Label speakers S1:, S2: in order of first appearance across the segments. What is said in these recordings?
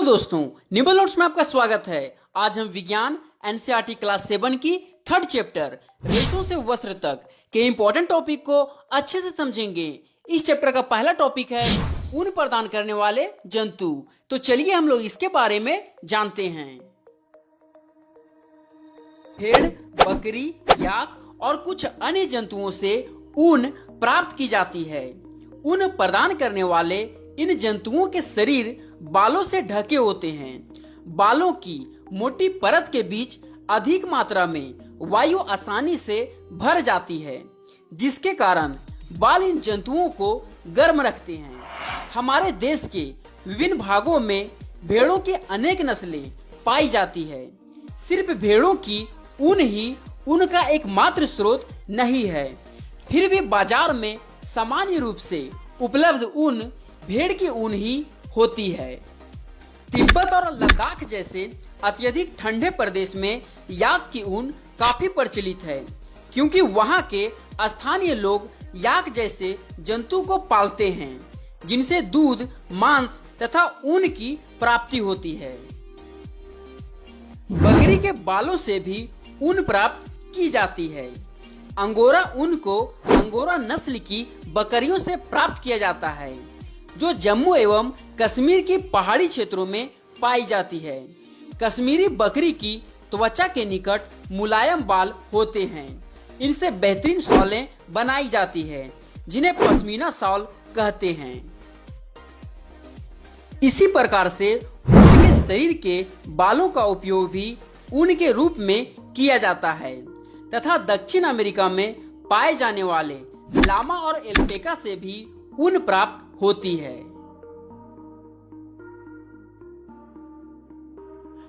S1: दोस्तों, nibble notes में आपका स्वागत है। आज हम विज्ञान एनसीईआरटी क्लास 7 की थर्ड चैप्टर रेशों से वस्त्र तक के इंपॉर्टेंट टॉपिक को अच्छे से समझेंगे। इस चैप्टर का पहला टॉपिक है ऊन प्रदान करने वाले जंतु। तो चलिए हम लोग इसके बारे में जानते हैं। भेड़, बकरी, याक और कुछ अन्य जंतुओं से ऊन प्राप्त की जाती है। ऊन प्रदान करने वाले इन जंतुओं के शरीर बालों से ढके होते हैं। बालों की मोटी परत के बीच अधिक मात्रा में वायु आसानी से भर जाती है, जिसके कारण बाल इन जंतुओं को गर्म रखते हैं। हमारे देश के विभिन्न भागों में भेड़ों की अनेक नस्लें पाई जाती है। सिर्फ भेड़ों की ऊन ही ऊन का एकमात्र स्रोत नहीं है, फिर भी बाजार में सामान्य रूप से उपलब्ध ऊन भेड़ की ऊन ही होती है। तिब्बत और लद्दाख जैसे अत्यधिक ठंडे प्रदेश में याक की ऊन काफी प्रचलित है, क्योंकि वहां के स्थानीय लोग याक जैसे जंतु को पालते हैं, जिनसे दूध, मांस तथा ऊन की प्राप्ति होती है। बकरी के बालों से भी ऊन प्राप्त की जाती है। अंगोरा ऊन को अंगोरा नस्ल की बकरियों से प्राप्त किया जाता है, जो जम्मू एवं कश्मीर की पहाड़ी क्षेत्रों में पाई जाती है। कश्मीरी बकरी की त्वचा के निकट मुलायम बाल होते हैं। इनसे बेहतरीन शॉलें बनाई जाती है, जिन्हें पश्मीना शॉल कहते हैं। इसी प्रकार से उनके शरीर के बालों का उपयोग भी ऊन के रूप में किया जाता है तथा दक्षिण अमेरिका में पाए जाने वाले लामा और एल्पेका से भी ऊन प्राप्त होती है।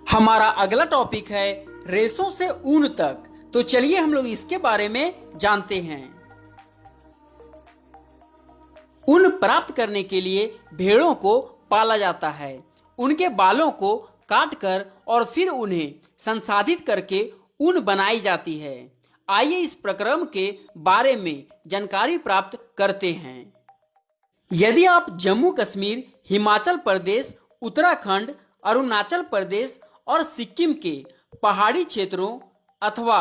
S1: हमारा अगला टॉपिक है रेशों से ऊन तक। तो चलिए हम लोग इसके बारे में जानते हैं। ऊन प्राप्त करने के लिए भेड़ों को पाला जाता है। उनके बालों को काटकर और फिर उन्हें संसाधित करके ऊन बनाई जाती है। आइए इस प्रक्रम के बारे में जानकारी प्राप्त करते हैं। यदि आप जम्मू कश्मीर, हिमाचल प्रदेश, उत्तराखंड, अरुणाचल प्रदेश और सिक्किम के पहाड़ी क्षेत्रों अथवा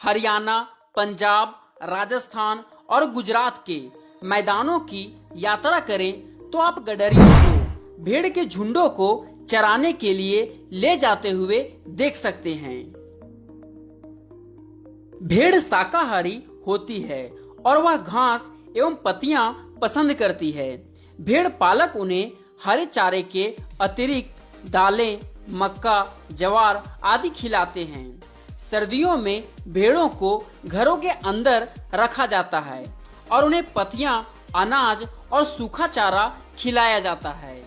S1: हरियाणा, पंजाब, राजस्थान और गुजरात के मैदानों की यात्रा करें, तो आप गडरियों को भेड़ के झुंडों को चराने के लिए ले जाते हुए देख सकते हैं। भेड़ शाकाहारी होती है और वह घास एवं पत्तियां पसंद करती है। भेड़ पालक उन्हें हरे चारे के अतिरिक्त दालें, मक्का, ज्वार आदि खिलाते हैं। सर्दियों में भेड़ों को घरों के अंदर रखा जाता है और उन्हें पत्तियां, अनाज और सूखा चारा खिलाया जाता है।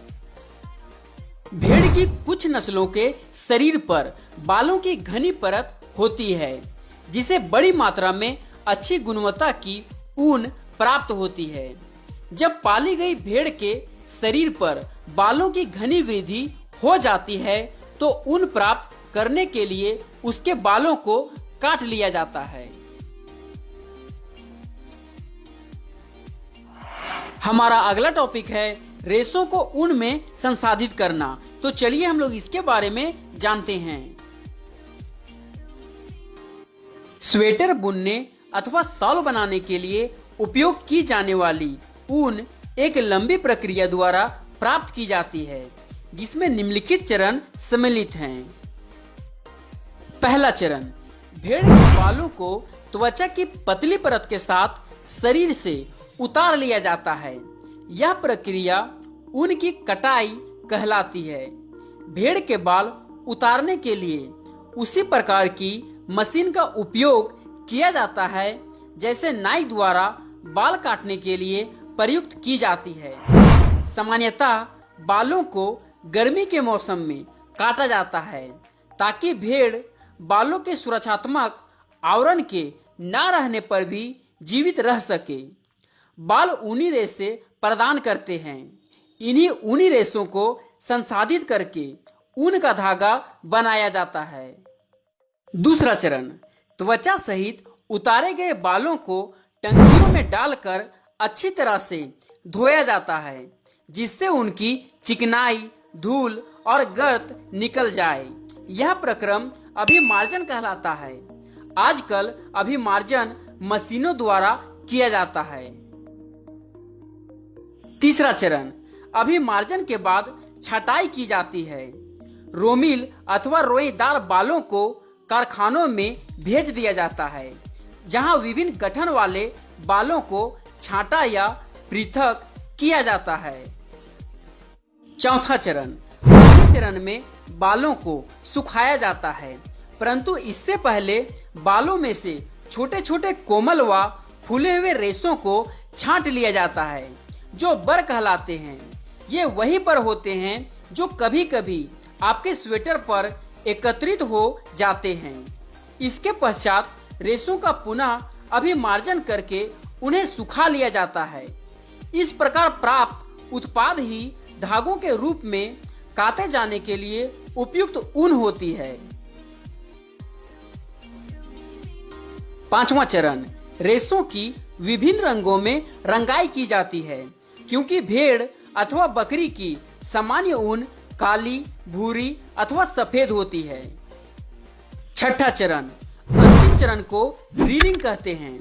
S1: भेड़ की कुछ नस्लों के शरीर पर बालों की घनी परत होती है, जिसे बड़ी मात्रा में अच्छी गुणवत्ता की ऊन प्राप्त होती है। जब पाली गई भेड़ के शरीर पर बालों की घनी वृद्धि हो जाती है, तो ऊन प्राप्त करने के लिए उसके बालों को काट लिया जाता है। हमारा अगला टॉपिक है रेशों को ऊन में संसाधित करना। तो चलिए हम लोग इसके बारे में जानते हैं। स्वेटर बुनने अथवा शॉल बनाने के लिए उपयोग की जाने वाली ऊन एक लंबी प्रक्रिया द्वारा प्राप्त की जाती है, जिसमें निम्नलिखित चरण सम्मिलित हैं। पहला चरण, भेड़ के बालों को त्वचा की पतली परत के साथ शरीर से उतार लिया जाता है। यह प्रक्रिया ऊन की कटाई कहलाती है। भेड़ के बाल उतारने के लिए उसी प्रकार की मशीन का उपयोग किया जाता है जैसे नाई द्वारा बाल काटने के लिए प्रयुक्त की जाती है। सामान्यतः बालों को गर्मी के मौसम में काटा जाता है, ताकि भेड़ बालों के सुरक्षात्मक आवरण के न रहने पर भी जीवित रह सके। बाल ऊनी रेशे प्रदान करते हैं। इन्हीं ऊनी रेशों को संसाधित करके ऊन का धागा बनाया जाता है। दूसरा चरण, त्वचा सहित उतारे गए बालों को टंकियों में डालकर अच्छी तरह से धोया जाता है, जिससे उनकी चिकनाई, धूल और गर्त निकल जाए। यह प्रक्रम अभिमार्जन कहलाता है। आजकल अभिमार्जन मशीनों द्वारा किया जाता है। तीसरा चरण, अभिमार्जन के बाद छटाई की जाती है। रोमिल अथवा रोएदार बालों को कारखानों में भेज दिया जाता है, जहां विभिन्न गठन वाले बालों को छांटा या पृथक किया जाता है। चौथा चरण, पहले चरण में बालों को सुखाया जाता है, परंतु इससे पहले बालों में से छोटे छोटे कोमल व फूले हुए रेशों को छांट लिया जाता है, जो बर कहलाते हैं। ये वही बर होते हैं जो कभी कभी आपके स्वेटर पर एकत्रित हो जाते हैं। इसके पश्चात रेशों का पुनः अभिमार्जन करके उन्हें सुखा लिया जाता है। इस प्रकार प्राप्त उत्पाद ही धागों के रूप में काते जाने के लिए उपयुक्त ऊन होती है। पांचवा चरण, रेशों की विभिन्न रंगों में रंगाई की जाती है, क्योंकि भेड़ अथवा बकरी की सामान्य ऊन काली, भूरी अथवा सफेद होती है। छठा चरण, अंतिम चरण को रीलिंग कहते हैं।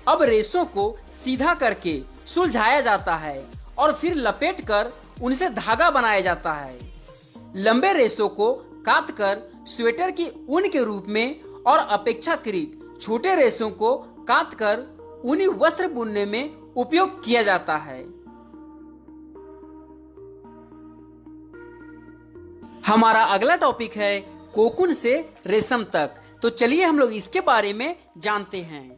S1: अब रेशों को सीधा करके सुलझाया जाता है और फिर लपेटकर उनसे धागा बनाया जाता है। लंबे रेशों को काट कर स्वेटर की ऊन के रूप में और अपेक्षाकृत छोटे रेशों को काट कर ऊनी वस्त्र बुनने में उपयोग किया जाता है। हमारा अगला टॉपिक है कोकून से रेशम तक। तो चलिए हम लोग इसके बारे में जानते हैं।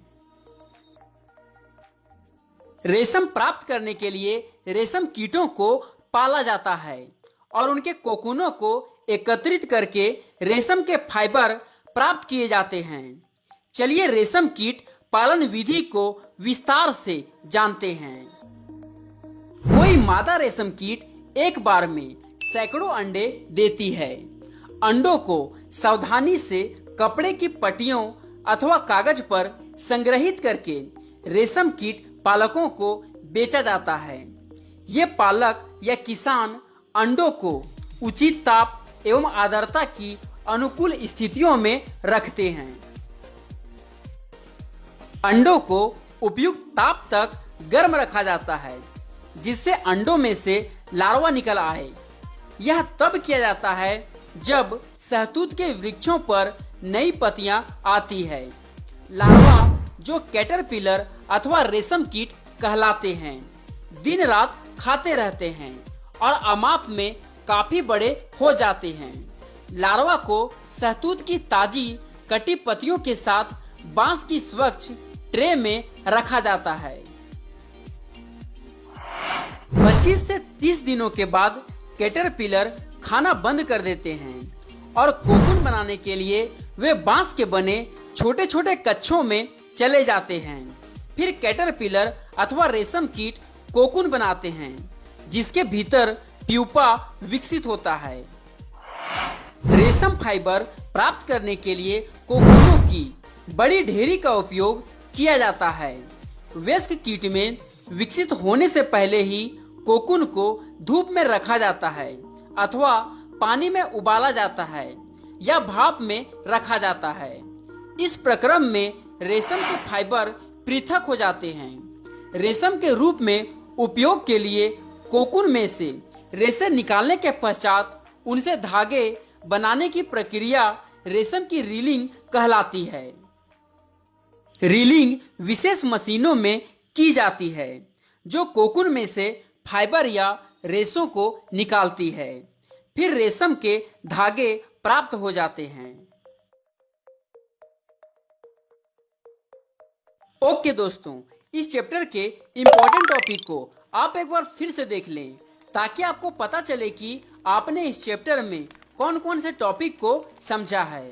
S1: रेशम प्राप्त करने के लिए रेशम कीटों को पाला जाता है और उनके कोकूनों को एकत्रित करके रेशम के फाइबर प्राप्त किए जाते हैं। चलिए रेशम कीट पालन विधि को विस्तार से जानते हैं। कोई मादा रेशम कीट एक बार में सैकड़ों अंडे देती है। अंडों को सावधानी से कपड़े की पट्टियों अथवा कागज पर संग्रहित करके रेशम कीट पालकों को बेचा जाता है। ये पालक या किसान अंडों को उचित ताप एवं आर्द्रता की अनुकूल स्थितियों में रखते हैं। अंडों को उपयुक्त ताप तक गर्म रखा जाता है, जिससे अंडों में से लार्वा निकल आए। यह तब किया जाता है जब शहतूत के वृक्षों पर नई पत्तियां आती है। लार्वा, जो कैटरपिलर अथवा रेशम कीट कहलाते हैं, दिन रात खाते रहते हैं और अमाप में काफी बड़े हो जाते हैं। लार्वा को शहतूत की ताजी कटी पत्तियों के साथ बांस की स्वच्छ ट्रे में रखा जाता है। 25 से 30 दिनों के बाद कैटरपिलर खाना बंद कर देते हैं और कोकून बनाने के लिए वे बांस के बने छोटे छोटे कच्छों में चले जाते हैं। फिर कैटरपिलर अथवा रेशम कीट कोकून बनाते हैं, जिसके भीतर प्यूपा विकसित होता है। रेशम फाइबर प्राप्त करने के लिए कोकूनों की बड़ी ढेरी का उपयोग किया जाता है। वयस्क कीट में विकसित होने से पहले ही कोकून को धूप में रखा जाता है अथवा पानी में उबाला जाता है या भाप में रखा जाता है। इस प्रक्रम में रेशम के फाइबर पृथक हो जाते हैं। रेशम के रूप में उपयोग के लिए कोकून में से रेशे निकालने के पश्चात उनसे धागे बनाने की प्रक्रिया रेशम की रीलिंग कहलाती है। रीलिंग विशेष मशीनों में की जाती है, जो कोकून में से फाइबर या रेशों को निकालती है। फिर रेशम के धागे प्राप्त हो जाते हैं। ओके दोस्तों, इस चैप्टर के इम्पोर्टेंट टॉपिक को आप एक बार फिर से देख लें, ताकि आपको पता चले कि आपने इस चैप्टर में कौन कौन से टॉपिक को समझा है।